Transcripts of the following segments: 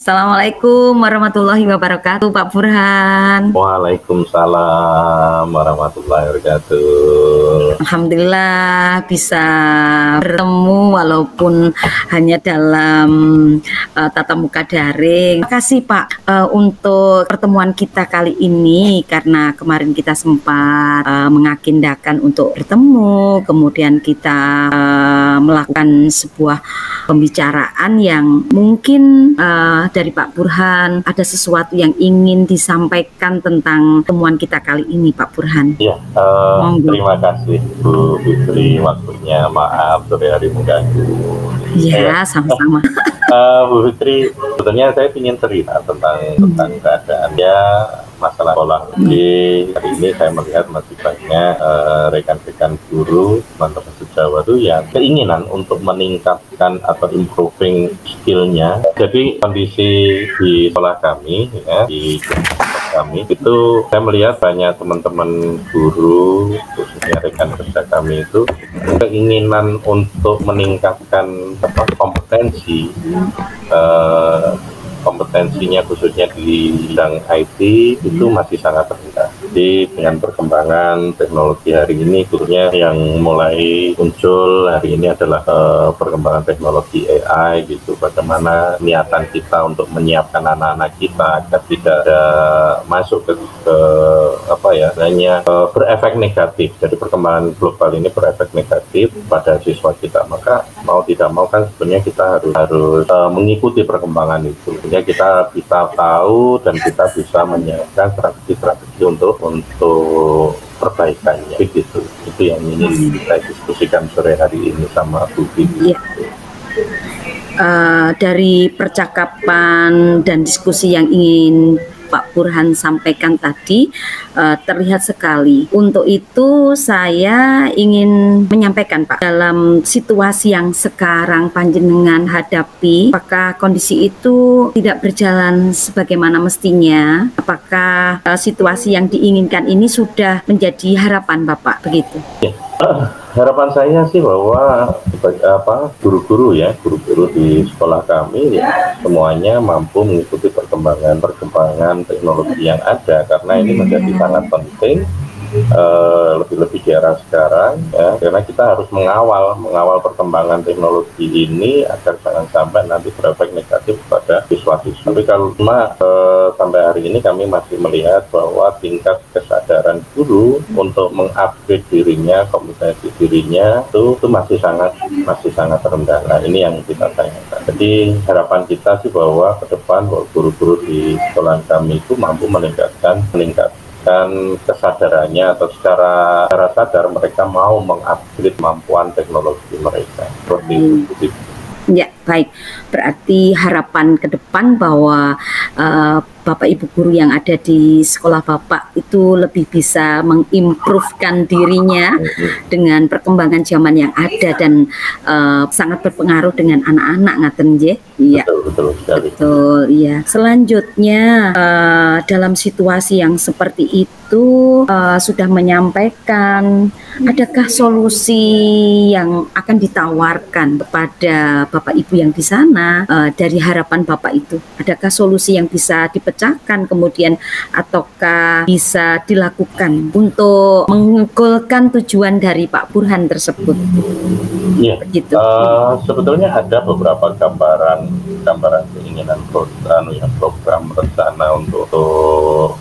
Assalamualaikum warahmatullahi wabarakatuh, Pak Burhan. Waalaikumsalam warahmatullahi wabarakatuh. Alhamdulillah bisa bertemu walaupun hanya dalam tatap muka daring. Terima kasih Pak untuk pertemuan kita kali ini, karena kemarin kita sempat mengagendakan untuk bertemu, kemudian kita melakukan sebuah pembicaraan yang mungkin dari Pak Burhan ada sesuatu yang ingin disampaikan tentang temuan kita kali ini, Pak Burhan. Ya, terima kasih Bu Fitri waktunya. Maaf sore hari mengganggu. Iya, sama-sama. Bu Fitri, sebetulnya saya ingin cerita tentang keadaan ya, masalah sekolah. Jadi hari ini saya melihat masih banyak rekan-rekan guru teman-teman sejawat itu yang keinginan untuk meningkatkan atau improving skillnya. Jadi kondisi di sekolah kami ya, di kami itu saya melihat banyak teman-teman guru, khususnya rekan kerja kami itu keinginan untuk meningkatkan kompetensinya khususnya di bidang IT itu masih sangat rendah. Jadi dengan perkembangan teknologi hari ini, khususnya yang mulai muncul hari ini adalah perkembangan teknologi AI gitu. Bagaimana niatan kita untuk menyiapkan anak-anak kita agar tidak masuk ke berefek negatif. Jadi perkembangan global ini berefek negatif pada siswa kita. Maka mau tidak mau kan sebenarnya kita harus mengikuti perkembangan itu. Kita bisa tahu dan kita bisa menyiapkan strategi-strategi untuk perbaikannya begitu. Itu yang ingin kita diskusikan sore hari ini sama Bu Bibi. Ya. Dari percakapan dan diskusi yang ingin Pak Burhan sampaikan tadi terlihat sekali. Untuk itu saya ingin menyampaikan Pak, dalam situasi yang sekarang panjenengan hadapi, apakah kondisi itu tidak berjalan sebagaimana mestinya? Apakah situasi yang diinginkan ini sudah menjadi harapan Bapak begitu? Ya. Harapan saya sih bahwa guru-guru di sekolah kami ya, semuanya mampu mengikuti perkembangan teknologi yang ada, karena ini menjadi sangat penting, lebih-lebih di era sekarang ya, karena kita harus mengawal perkembangan teknologi ini agar jangan sampai nanti berefek negatif pada siswa-siswa. Tapi kalau sampai hari ini kami masih melihat bahwa tingkat kesadaran guru untuk mengupgrade dirinya, kompetensi dirinya itu masih sangat rendah. Nah, ini yang kita tanyakan. Jadi harapan kita sih bahwa ke depan guru-guru di sekolah kami itu mampu meningkatkan kesadarannya, atau secara sadar mereka mau mengupgrade kemampuan teknologi mereka. Seperti itu. Ya, baik. Berarti harapan ke depan bahwa Bapak Ibu guru yang ada di sekolah Bapak itu lebih bisa mengimprovekan dirinya dengan perkembangan zaman yang ada dan sangat berpengaruh dengan anak-anak, ngaten nggih. Iya. Betul sekali. Betul, iya. Selanjutnya dalam situasi yang seperti itu itu sudah menyampaikan, adakah solusi yang akan ditawarkan kepada Bapak Ibu yang di sana dari harapan Bapak itu? Adakah solusi yang bisa dipecahkan kemudian ataukah bisa dilakukan untuk menggolkan tujuan dari Pak Burhan tersebut? Iya, sebetulnya ada beberapa gambaran keinginan program rencana untuk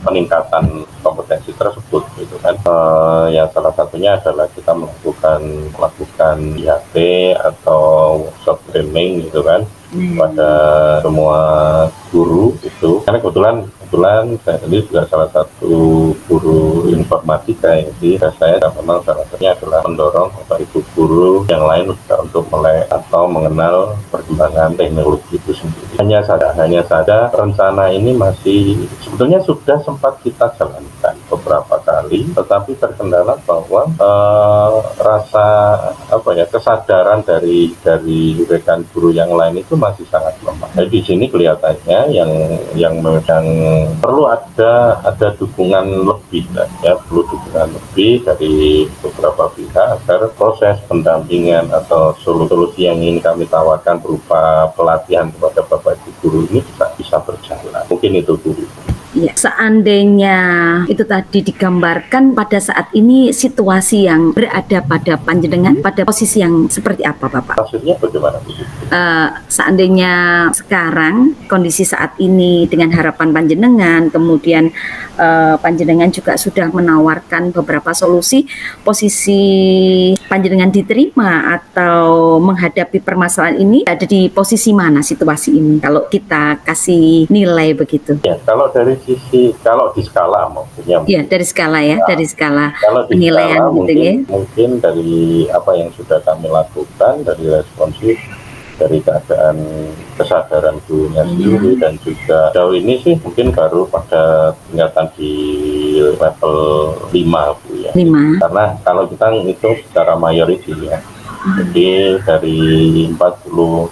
peningkatan kompetensi tersebut, gitu kan. Yang salah satunya adalah kita melakukan IHT atau workshop training, gitu kan, pada semua guru itu. Karena kebetulan saya sendiri juga salah satu guru informatika yang saya memang salah satunya adalah mendorong Bapak Ibu guru yang lain untuk melek atau mengenal perkembangan teknologi itu sendiri. Hanya saja rencana ini masih sebetulnya sudah sempat kita jalankan beberapa kali, tetapi terkendala bahwa kesadaran dari rekan guru yang lain itu masih sangat lemah. Jadi di sini kelihatannya yang perlu ada dukungan lebih, perlu dukungan lebih dari beberapa pihak agar proses pendampingan atau solusi yang ingin kami tawarkan berupa pelatihan kepada Bapak Ibu guru ini bisa berjalan. Mungkin itu guru. Ya, seandainya itu tadi digambarkan pada saat ini situasi yang berada pada panjenengan pada posisi yang seperti apa, Bapak? Maksudnya bagaimana? Seandainya sekarang kondisi saat ini dengan harapan panjenengan, kemudian panjenengan juga sudah menawarkan beberapa solusi, posisi panjenengan diterima atau menghadapi permasalahan ini ada di posisi mana situasi ini? Kalau kita kasih nilai begitu? Ya, kalau di skala maksudnya. Ya, dari skala ya, dari skala kalau penilaian skala, gitu ya. Mungkin dari apa yang sudah kami lakukan, dari responsif, dari keadaan kesadaran gurunya sendiri, dan juga jauh ini sih mungkin baru pada tingkatan di level 5, Bu, ya. 5. Karena kalau kita ngitung secara mayoriti ya, jadi dari 45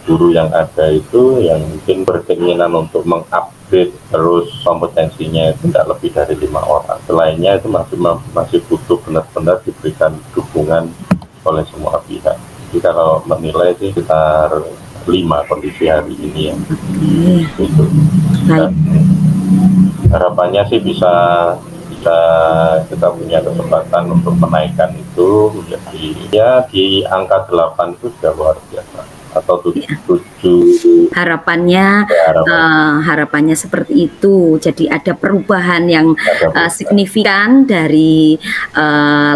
guru yang ada itu yang mungkin berkeinginan untuk mengupgrade terus kompetensinya itu tidak lebih dari 5 orang. Selainnya itu masih butuh benar-benar diberikan dukungan oleh semua pihak. Jadi kalau menilai sih sekitar 5 kondisi hari ini ya. Gitu. Dan harapannya sih bisa kita punya kesempatan untuk menaikkan itu menjadi ya di angka 8 itu sudah luar biasa, atau 7. Harapannya seperti itu. Jadi ada perubahan yang signifikan dari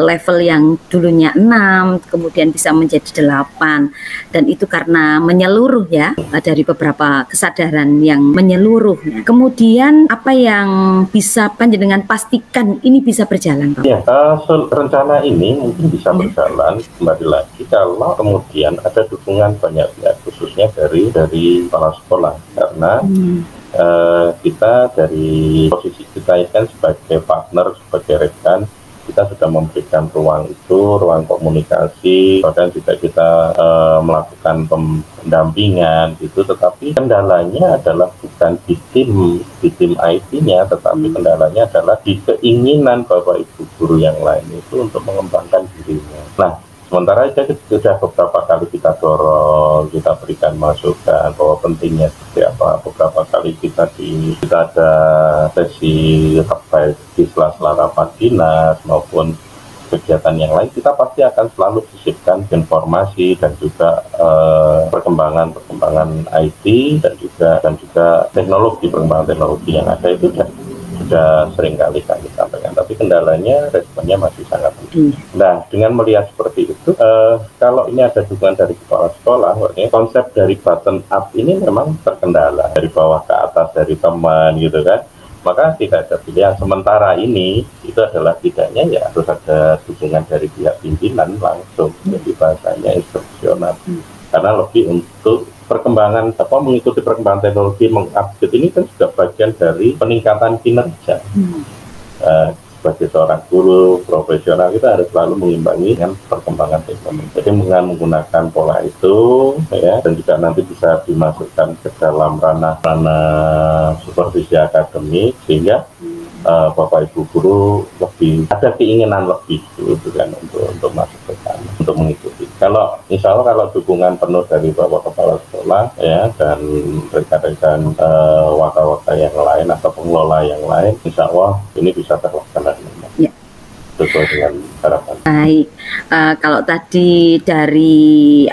level yang dulunya 6 kemudian bisa menjadi 8, dan itu karena menyeluruh ya, dari beberapa kesadaran yang menyeluruh. Kemudian apa yang bisa panjenengan pastikan ini bisa berjalan, Pak? Ya, rencana ini mungkin bisa berjalan kembali lagi kalau kemudian ada dukungan banyak pihak, khususnya dari kepala sekolah, karena kita dari posisi kita kan sebagai partner, sebagai rekan, kita sudah memberikan ruang komunikasi, bahkan juga kita melakukan pendampingan gitu. Tetapi kendalanya adalah bukan di tim IT-nya, tetapi kendalanya adalah di keinginan Bapak Ibu guru yang lain itu untuk mengembangkan dirinya. Nah, sementara itu sudah beberapa kali kita dorong, kita berikan masukan bahwa pentingnya seperti apa. Beberapa kali kita ada sesi baik di sela-sela rapat dinas maupun kegiatan yang lain, kita pasti akan selalu sisipkan informasi dan juga perkembangan IT dan juga perkembangan teknologi yang ada itu sudah sering kali kami sampaikan, tapi kendalanya responnya masih sangat tinggi. Nah, dengan melihat seperti itu, kalau ini ada dukungan dari kepala sekolah, konsep dari bottom up ini memang terkendala, dari bawah ke atas, dari teman gitu kan, maka tidak ada pilihan. Sementara ini itu adalah tidaknya ya harus ada dukungan dari pihak pimpinan langsung, jadi bahasanya instruksional, karena lebih untuk mengikuti perkembangan teknologi, mengupdate ini kan juga bagian dari peningkatan kinerja. Sebagai seorang guru profesional, kita harus selalu mengimbangi dengan perkembangan teknologi. Jadi dengan menggunakan pola itu ya, dan juga nanti bisa dimasukkan ke dalam ranah supervisi akademik, sehingga Bapak Ibu guru lebih ada keinginan lebih gitu kan untuk masuk ke sana, untuk mengikuti. Kalau insya Allah kalau dukungan penuh dari Bapak Kepala Sekolah ya dan rekan-rekan waka-waka yang lain atau pengelola yang lain, insya Allah ini bisa terlaksana Ya. sesuai dengan harapan. Baik, kalau tadi dari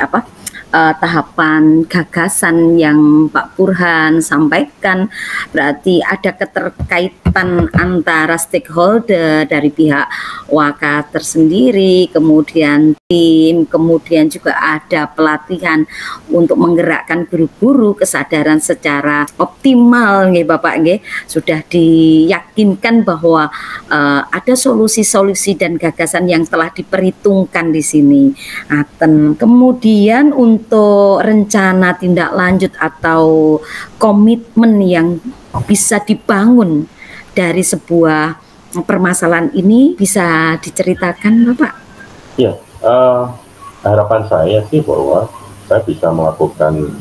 tahapan gagasan yang Pak Burhan sampaikan, berarti ada keterkaitan antara stakeholder dari pihak Waka tersendiri, kemudian tim, kemudian juga ada pelatihan untuk menggerakkan guru-guru kesadaran secara optimal, nggih Bapak nggih. Sudah diyakinkan bahwa ada solusi-solusi dan gagasan yang telah diperhitungkan di sini. Kemudian untuk rencana tindak lanjut atau komitmen yang bisa dibangun dari sebuah permasalahan ini bisa diceritakan Bapak? Ya, harapan saya sih bahwa saya bisa melakukan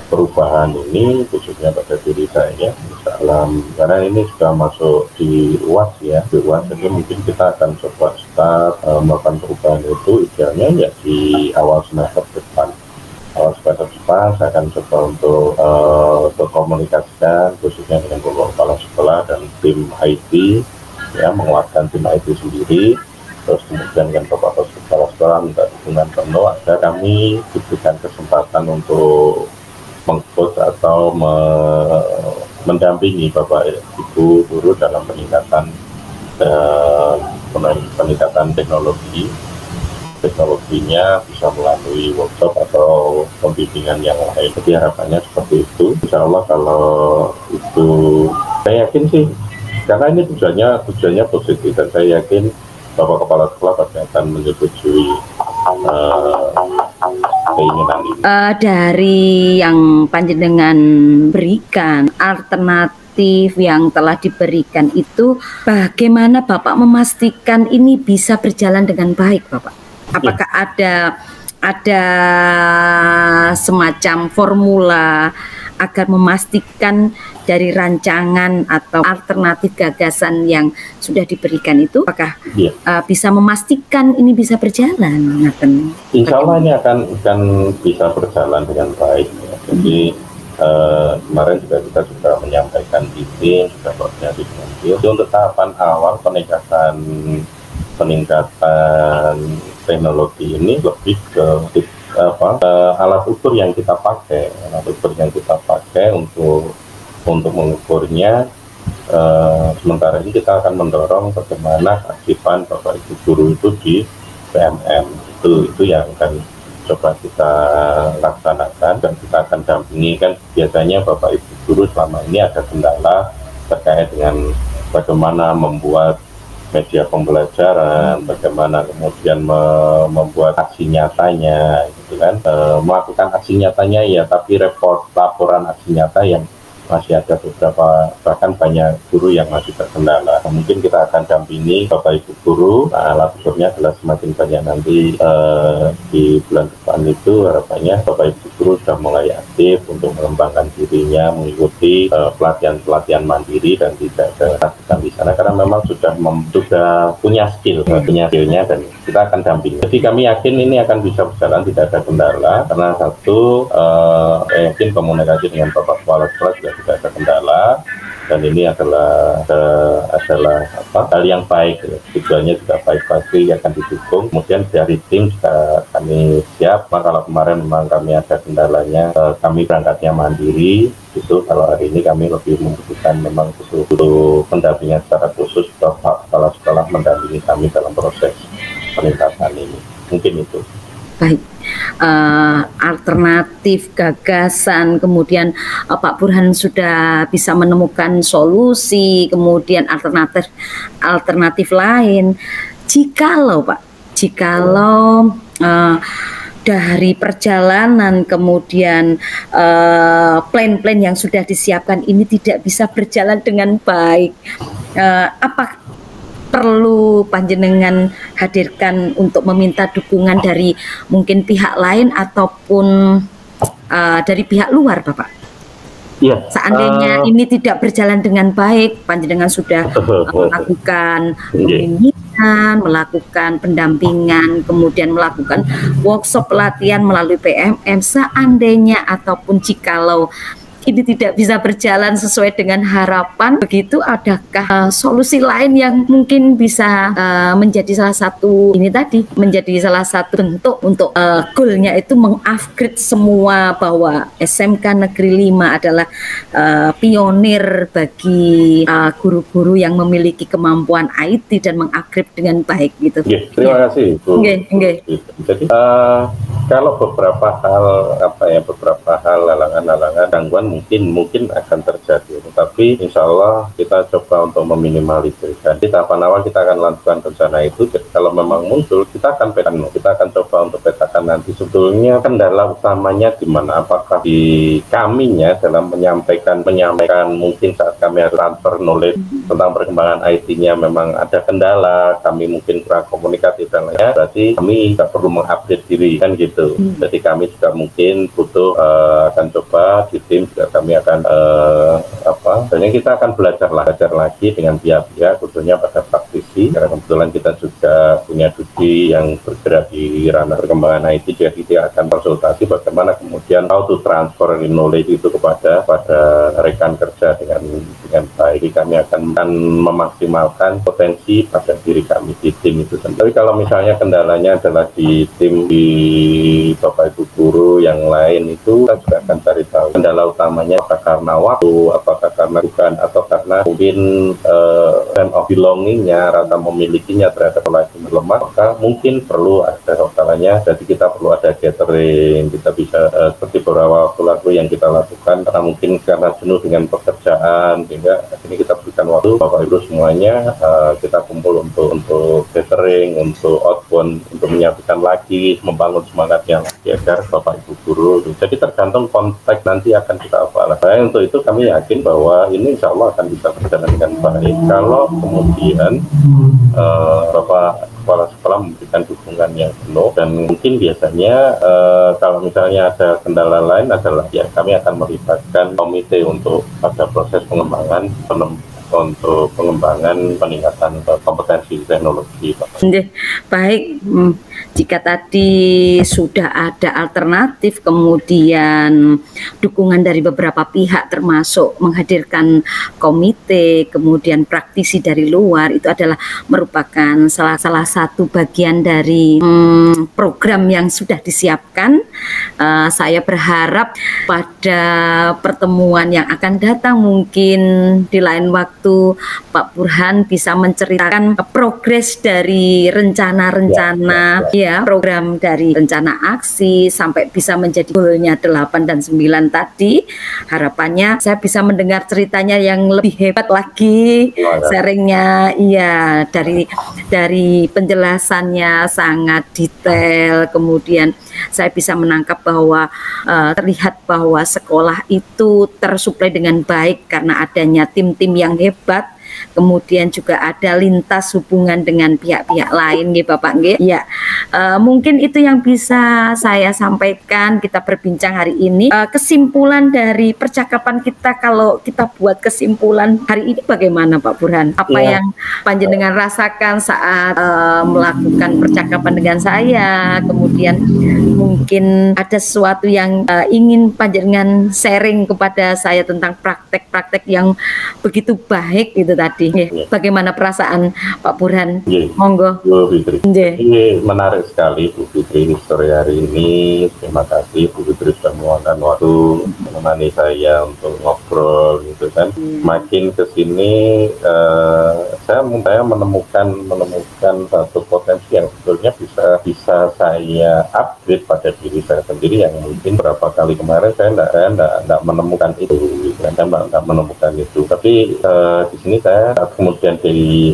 perubahan ini khususnya pada diri saya dalam, karena ini sudah masuk di UAS ya, jadi mungkin kita akan coba start melakukan perubahan itu idealnya ya di awal semester depan. Saya akan coba untuk berkomunikasikan khususnya dengan Bapak Kepala Sekolah dan tim IT ya, menguatkan tim IT sendiri, terus kemudian dengan Bapak Kepala Sekolah minta dukungan penuh agar kami diberikan kesempatan untuk mengcoach atau mendampingi Bapak Ibu guru dalam peningkatan teknologinya bisa melalui workshop atau pembimbingan yang lain. Jadi harapannya seperti itu. Insya Allah kalau itu, saya yakin sih, karena ini tujuannya positif dan saya yakin Bapak Kepala Sekolah pasti akan menyetujui keinginan ini. Dari yang panjenengan berikan, alternatif yang telah diberikan itu, bagaimana Bapak memastikan ini bisa berjalan dengan baik, Bapak? Apakah ada semacam formula agar memastikan dari rancangan atau alternatif gagasan yang sudah diberikan itu, apakah bisa memastikan ini bisa berjalan? Insya Allah ini akan bisa berjalan dengan baik. Ya. Jadi kemarin juga kita sudah menyampaikan di tim, sudah koordinasi dengan tim. Jadi untuk tahapan awal peningkatan teknologi ini lebih ke alat ukur yang kita pakai untuk mengukurnya. Sementara ini kita akan mendorong bagaimana keaktifan Bapak Ibu guru itu di PMM, itu yang akan coba kita laksanakan dan kita akan dampingi. Kan biasanya Bapak Ibu guru selama ini ada kendala terkait dengan bagaimana membuat media pembelajaran, bagaimana kemudian membuat aksi nyatanya, gitu kan, melakukan aksi nyatanya ya, tapi laporan aksi nyata yang masih ada beberapa, bahkan banyak guru yang masih terkendala. Mungkin kita akan dampingi Bapak Ibu guru. Alat ukurnya adalah semakin banyak nanti di bulan depan itu harapannya Bapak Ibu guru sudah mulai aktif untuk mengembangkan dirinya, mengikuti pelatihan mandiri dan tidak kesakitan di sana, karena memang sudah punya skillnya dan kita akan dampingi. Jadi kami yakin ini akan bisa berjalan, tidak ada kendala, karena satu, saya yakin komunikasi dengan Bapak Kepala Sekolah juga tidak ada kendala, dan ini adalah hal yang baik. Tujuannya juga baik, pasti akan didukung. Kemudian dari tim juga kami siap. Kalau kemarin memang kami ada kendalanya, kami berangkatnya mandiri. Itu kalau hari ini kami lebih membutuhkan memang butuh pendampingan secara khusus, Bapak Kepala Sekolah mendampingi kami dalam proses peningkatan ini. Mungkin itu. Baik, alternatif gagasan, kemudian Pak Burhan sudah bisa menemukan solusi, kemudian alternatif lain. Jikalau dari perjalanan kemudian plan-plan yang sudah disiapkan ini tidak bisa berjalan dengan baik, apa perlu panjenengan hadirkan untuk meminta dukungan dari mungkin pihak lain ataupun dari pihak luar, Bapak? Iya, Seandainya ini tidak berjalan dengan baik, panjenengan sudah melakukan pembimbingan, melakukan pendampingan, kemudian melakukan workshop pelatihan melalui PMM. Seandainya ataupun jikalau ini tidak bisa berjalan sesuai dengan harapan, begitu adakah solusi lain yang mungkin bisa menjadi salah satu ini tadi, menjadi salah satu bentuk untuk goalnya itu mengupgrade semua, bahwa SMK Negeri 5 adalah pionir bagi guru-guru yang memiliki kemampuan IT dan mengupgrade dengan baik gitu. Terima kasih Bu. Jadi kalau beberapa hal halangan-halangan gangguan mungkin akan terjadi, tetapi insya Allah kita coba untuk meminimalisir. Di tahapan awal kita akan lakukan rencana itu. Jadi kalau memang muncul, kita akan coba untuk petakan nanti sebetulnya kendala utamanya di mana. Apakah di kaminya dalam menyampaikan mungkin saat kami harus transfer knowledge tentang perkembangan IT-nya memang ada kendala, kami mungkin kurang komunikatif dan lainnya, berarti kami tidak perlu mengupdate diri kan gitu. Jadi kami juga mungkin butuh akan coba di tim juga kami akan sebenarnya kita akan belajar lagi dengan pihak-pihak khususnya pada praktisi, karena kebetulan kita juga punya Dudi yang bergerak di ranah perkembangan IT, jadi kita akan konsultasi bagaimana kemudian how to transfer knowledge itu kepada rekan kerja dengan baik. Jadi kami akan memaksimalkan potensi pada diri kami di tim itu. Tapi kalau misalnya kendalanya adalah di tim, di Bapak Ibu guru yang lain, itu kita juga akan cari tahu kendala utamanya apakah karena waktu, apakah karena bukan, atau karena mungkin sense of belongingnya, rasa memilikinya terhadap sekolah itu melemah, maka mungkin perlu ada skalanya. Jadi kita perlu ada gathering, kita bisa seperti beberapa waktu lalu yang kita lakukan, karena mungkin karena jenuh dengan pekerjaan, sehingga ini kita berikan waktu Bapak Ibu semuanya, kita kumpul untuk gathering, untuk outbound, untuk menyampaikan lagi, membangun semangatnya lagi agar Bapak Ibu guru. Jadi tergantung konteks nanti akan kita apa. Untuk itu kami yakin bahwa ini insya Allah akan bisa berjalan dengan baik kalau kemudian Bapak Kepala Sekolah memberikan dukungan yang penuh. Dan mungkin biasanya kalau misalnya ada kendala lain adalah ya kami akan melibatkan komite untuk pada proses pengembangan untuk pengembangan peningkatan kompetensi teknologi. Baik, jika tadi sudah ada alternatif, kemudian dukungan dari beberapa pihak termasuk menghadirkan komite, kemudian praktisi dari luar, itu adalah merupakan salah satu bagian dari program yang sudah disiapkan. Saya berharap pada pertemuan yang akan datang, mungkin di lain waktu Pak Burhan bisa menceritakan progres dari rencana-rencana program dari rencana aksi sampai bisa menjadi goalnya 8 dan 9 tadi. Harapannya saya bisa mendengar ceritanya yang lebih hebat lagi, sharingnya dari penjelasannya sangat detail, kemudian saya bisa menangkap bahwa terlihat bahwa sekolah itu tersuplai dengan baik karena adanya tim-tim yang hebat, kemudian juga ada lintas hubungan dengan pihak-pihak lain, nggih Bapak nggih. Ya, mungkin itu yang bisa saya sampaikan. Kita berbincang hari ini. Kesimpulan dari percakapan kita, kalau kita buat kesimpulan hari ini bagaimana Pak Burhan? Apa yang panjenengan rasakan saat melakukan percakapan dengan saya? Kemudian mungkin ada sesuatu yang ingin panjenengan sharing kepada saya tentang praktek-praktek yang begitu baik gitu tadi. Bagaimana perasaan Pak Burhan? Monggo. Bu Fitri. Ini menarik sekali Bu Fitri sore hari ini. Terima kasih Bu Fitri sudah meluangkan waktu menemani saya untuk ngobrol gitu kan. Makin kesini saya menemukan satu potensi yang sebetulnya bisa saya upgrade pada diri saya sendiri, yang mungkin berapa kali kemarin saya tidak menemukan itu, Tapi di sini saya kemudian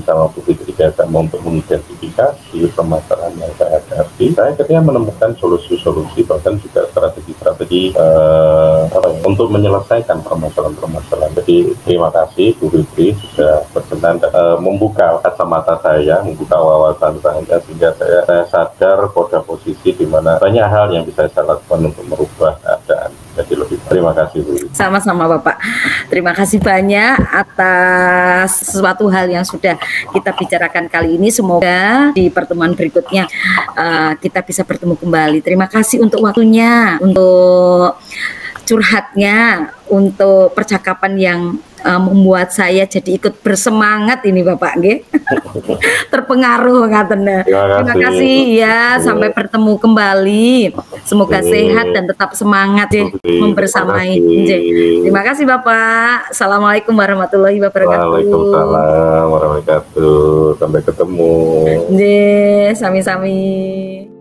sama Bu Fitri sama untuk mengidentifikasi permasalahan yang saya hadapi, saya akhirnya menemukan solusi-solusi, bahkan juga strategi-strategi untuk menyelesaikan permasalahan-permasalahan. Jadi terima kasih Bu Fitri sudah berkenan membuka kacamata saya, membuka wawasan saya, sehingga saya sadar pada posisi di mana banyak hal yang bisa saya lakukan untuk merubah keadaan jadi lebih baik. Terima kasih Bu. Sama-sama Bapak. Terima kasih banyak atas sesuatu hal yang sudah kita bicarakan kali ini. Semoga di pertemuan berikutnya kita bisa bertemu kembali. Terima kasih untuk waktunya, untuk curhatnya, untuk percakapan yang membuat saya jadi ikut bersemangat ini Bapak nggih. Terpengaruh ngaten. Terima kasih ya, sampai bertemu kembali. Semoga sehat dan tetap semangat ya membersamai. Terima kasih Bapak. Assalamualaikum warahmatullahi wabarakatuh. Waalaikumsalam warahmatullahi wabarakatuh. Sampai ketemu. Sami-sami.